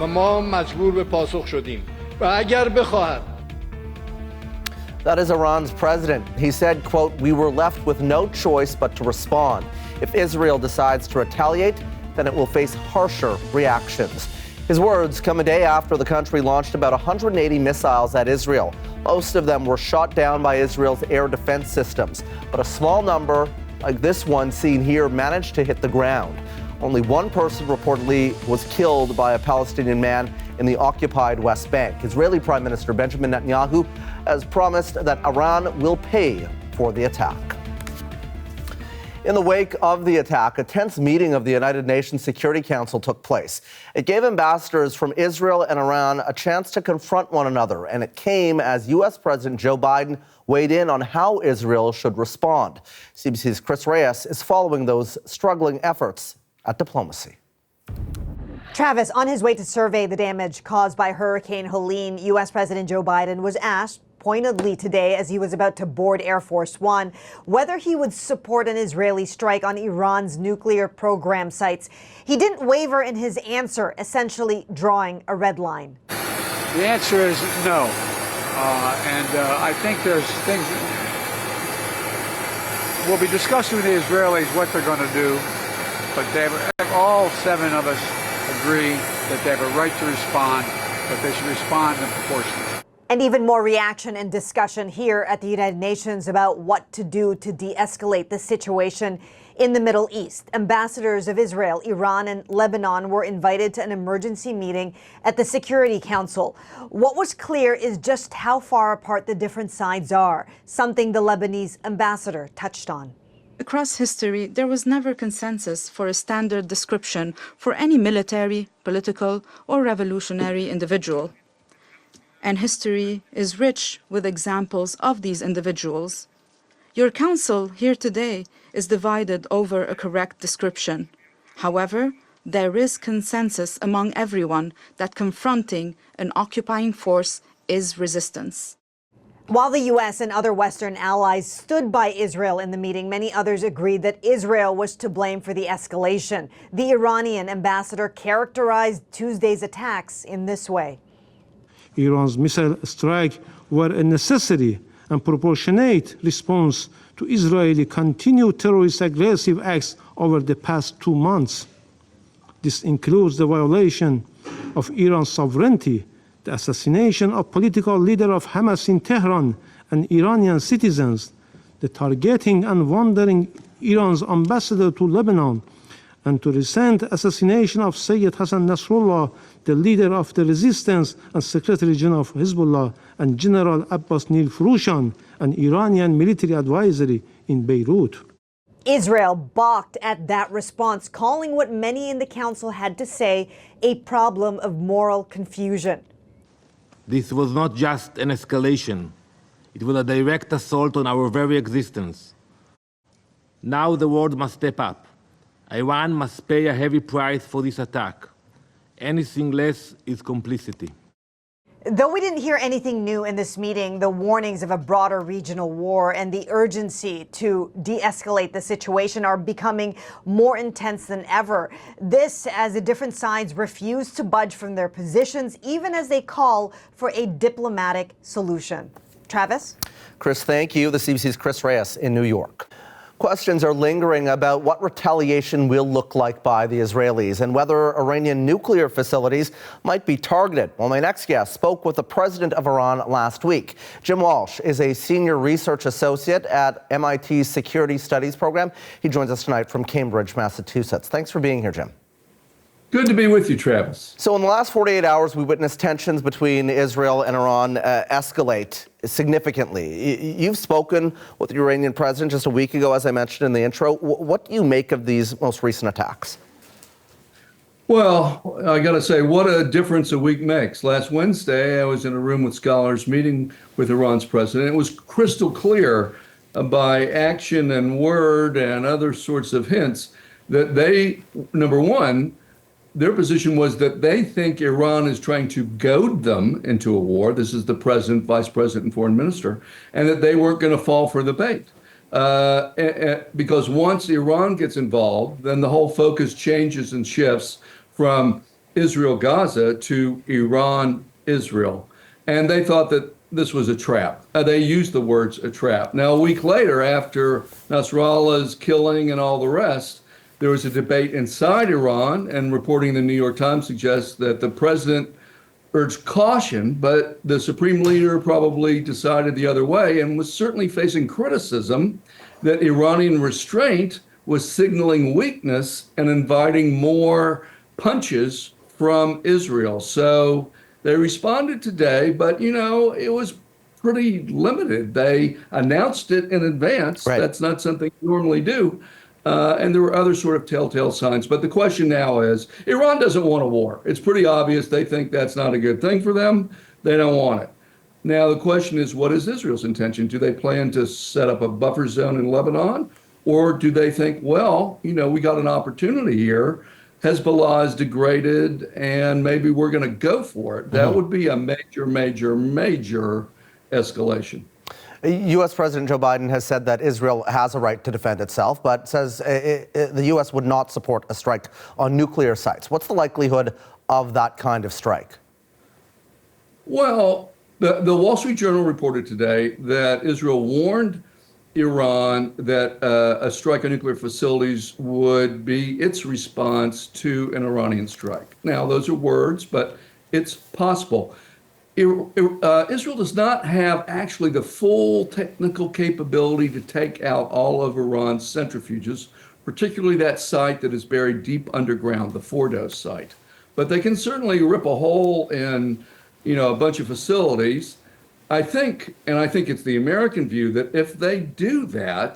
و ما مجبور به پاسخ شدیم و اگر بخواهد. That is Iran's president. He said, quote, "We were left with no choice but to respond. If Israel decides to retaliate, then it will face harsher reactions." His words come a day after the country launched about 180 missiles at Israel. Most of them were shot down by Israel's air defense systems, but a small number, like this one seen here, managed to hit the ground. Only one person reportedly was killed by a Palestinian man in the occupied West Bank. Israeli Prime Minister Benjamin Netanyahu has promised that Iran will pay for the attack. In the wake of the attack, a tense meeting of the United Nations Security Council took place. It gave ambassadors from Israel and Iran a chance to confront one another, and it came as U.S. President Joe Biden weighed in on how Israel should respond. CBC's Chris Reyes is following those struggling efforts at diplomacy. Travis, on his way to survey the damage caused by Hurricane Helene, U.S. President Joe Biden was asked pointedly today as he was about to board Air Force One whether he would support an Israeli strike on Iran's nuclear program sites. He didn't waver in his answer, essentially drawing a red line. The answer is no. I think there's things we'll be discussing with the Israelis what they're going to do, but all seven of us agree that they have a right to respond, but they should respond in proportion. And even more reaction and discussion here at the United Nations about what to do to de-escalate the situation in the Middle East. Ambassadors of Israel, Iran, and Lebanon were invited to an emergency meeting at the Security Council. What was clear is just how far apart the different sides are, something the Lebanese ambassador touched on. Across history, there was never consensus for a standard description for any military, political, or revolutionary individual. And history is rich with examples of these individuals. Your council here today is divided over a correct description. However, there is consensus among everyone that confronting an occupying force is resistance. While the U.S. and other Western allies stood by Israel in the meeting, many others agreed that Israel was to blame for the escalation. The Iranian ambassador characterized Tuesday's attacks in this way. Iran's missile strike were a necessary and proportionate response to Israeli continued terrorist aggressive acts over the past 2 months. This includes the violation of Iran's sovereignty, the assassination of political leader of Hamas in Tehran and Iranian citizens, the targeting and wounding Iran's ambassador to Lebanon, and to recent assassination of Sayyid Hassan Nasrallah, the leader of the resistance and Secretary General of Hezbollah, and General Abbas Nil Furushan, an Iranian military advisor in Beirut. Israel balked at that response, calling what many in the council had to say a problem of moral confusion. This was not just an escalation. It was a direct assault on our very existence. Now the world must step up. Iran must pay a heavy price for this attack. Anything less is complicity. Though we didn't hear anything new in this meeting, the warnings of a broader regional war and the urgency to de-escalate the situation are becoming more intense than ever. This as the different sides refuse to budge from their positions, even as they call for a diplomatic solution. Travis? Chris, thank you. The CBC's Chris Reyes in New York. Questions are lingering about what retaliation will look like by the Israelis and whether Iranian nuclear facilities might be targeted. Well, my next guest spoke with the president of Iran last week. Jim Walsh is a senior research associate at MIT's Security Studies program. He joins us tonight from Cambridge, Massachusetts. Thanks for being here, Jim. Good to be with you, Travis. So in the last 48 hours, we witnessed tensions between Israel and Iran escalate significantly. You've spoken with the Iranian president just a week ago, as I mentioned in the intro. What do you make of these most recent attacks? Well, I got to say, what a difference a week makes. Last Wednesday, I was in a room with scholars meeting with Iran's president. It was crystal clear by action and word and other sorts of hints that they, number one, their position was that they think Iran is trying to goad them into a war. This is the president, vice president, and foreign minister, and that they weren't going to fall for the bait. Because once Iran gets involved, then the whole focus changes and shifts from Israel-Gaza to Iran-Israel. And they thought that this was a trap. They used the words a trap. Now, a week later, after Nasrallah's killing and all the rest, there was a debate inside Iran, and reporting in the New York Times suggests that the president urged caution, but the supreme leader probably decided the other way and was certainly facing criticism that Iranian restraint was signaling weakness and inviting more punches from Israel. So they responded today, but, it was pretty limited. They announced it in advance. Right. That's not something you normally do. And there were other sort of telltale signs. But the question now is, Iran doesn't want a war. It's pretty obvious. They think that's not a good thing for them. They don't want it. Now, the question is, what is Israel's intention? Do they plan to set up a buffer zone in Lebanon? Or do they think, well, we got an opportunity here. Hezbollah is degraded, and maybe we're going to go for it. That would be a major, major, major escalation. U.S. President Joe Biden has said that Israel has a right to defend itself, but says the U.S. would not support a strike on nuclear sites. What's the likelihood of that kind of strike? Well, the Wall Street Journal reported today that Israel warned Iran that a strike on nuclear facilities would be its response to an Iranian strike. Now, those are words, but it's possible. Israel does not have actually the full technical capability to take out all of Iran's centrifuges, particularly that site that is buried deep underground, the Fordo site. But they can certainly rip a hole in, a bunch of facilities. I think it's the American view that if they do that,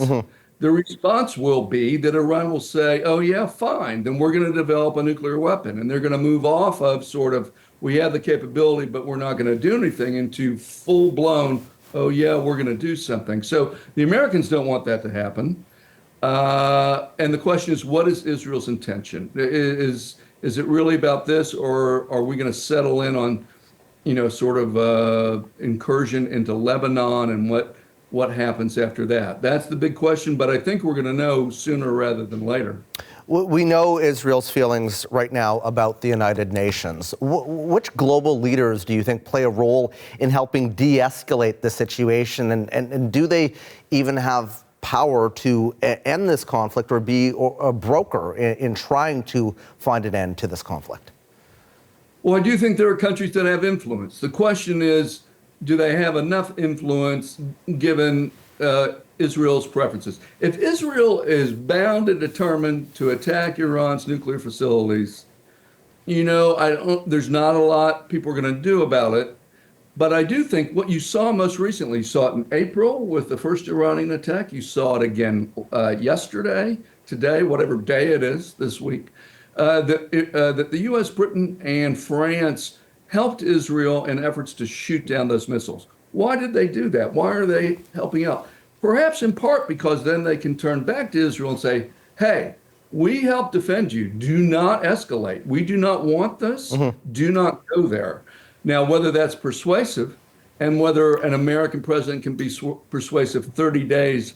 the response will be that Iran will say, oh yeah, fine, then we're going to develop a nuclear weapon. And they're going to move off of sort of, we have the capability, but we're not going to do anything, into full blown, oh yeah, we're going to do something. So the Americans don't want that to happen. And the question is, what is Israel's intention? Is it really about this, or are we going to settle in on, sort of incursion into Lebanon and what happens after that? That's the big question, but I think we're going to know sooner rather than later. We know Israel's feelings right now about the United Nations. Which global leaders do you think play a role in helping de-escalate the situation? And do they even have power to end this conflict or be a broker in trying to find an end to this conflict? Well, I do think there are countries that have influence. The question is, do they have enough influence given Israel's preferences? If Israel is bound and determined to attack Iran's nuclear facilities, there's not a lot people are going to do about it. But I do think what you saw most recently, you saw it in April with the first Iranian attack. You saw it again yesterday, today, whatever day it is this week, that the U.S., Britain, and France helped Israel in efforts to shoot down those missiles. Why did they do that? Why are they helping out? Perhaps in part because then they can turn back to Israel and say, hey, we helped defend you. Do not escalate. We do not want this. Do not go there. Now, whether that's persuasive and whether an American president can be persuasive 30 days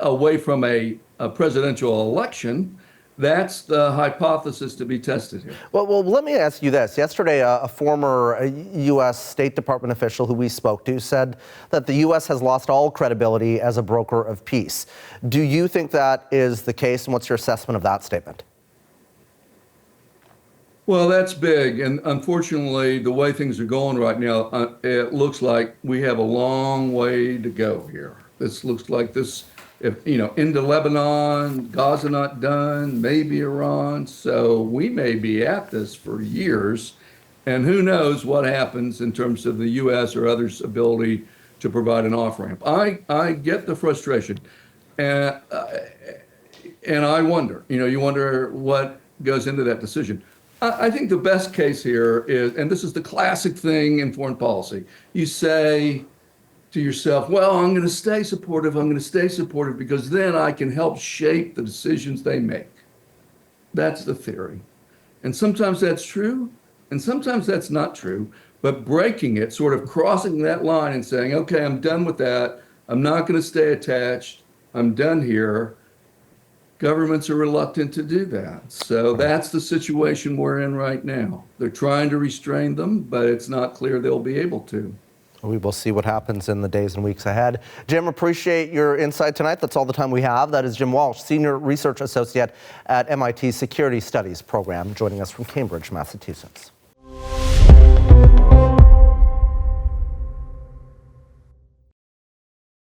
away from a presidential election, that's the hypothesis to be tested here. Well, let me ask you this. Yesterday, a former U.S. State Department official who we spoke to said that the U.S. has lost all credibility as a broker of peace. Do you think that is the case, and what's your assessment of that statement? Well, that's big. And unfortunately, the way things are going right now, it looks like we have a long way to go here. This looks like this, into Lebanon, Gaza not done, maybe Iran. So we may be at this for years. And who knows what happens in terms of the U.S. or others' ability to provide an off-ramp. I get the frustration. And I wonder, you wonder what goes into that decision. I think the best case here is, and this is the classic thing in foreign policy, you say to yourself, well, I'm going to stay supportive because then I can help shape the decisions they make. That's the theory. And sometimes that's true, and sometimes that's not true. But breaking it, sort of crossing that line and saying, okay, I'm done with that. I'm not going to stay attached. I'm done here. Governments are reluctant to do that. So that's the situation we're in right now. They're trying to restrain them, but it's not clear they'll be able to. We will see what happens in the days and weeks ahead. Jim, appreciate your insight tonight. That's all the time we have. That is Jim Walsh, Senior Research Associate at MIT's Security Studies Program, joining us from Cambridge, Massachusetts.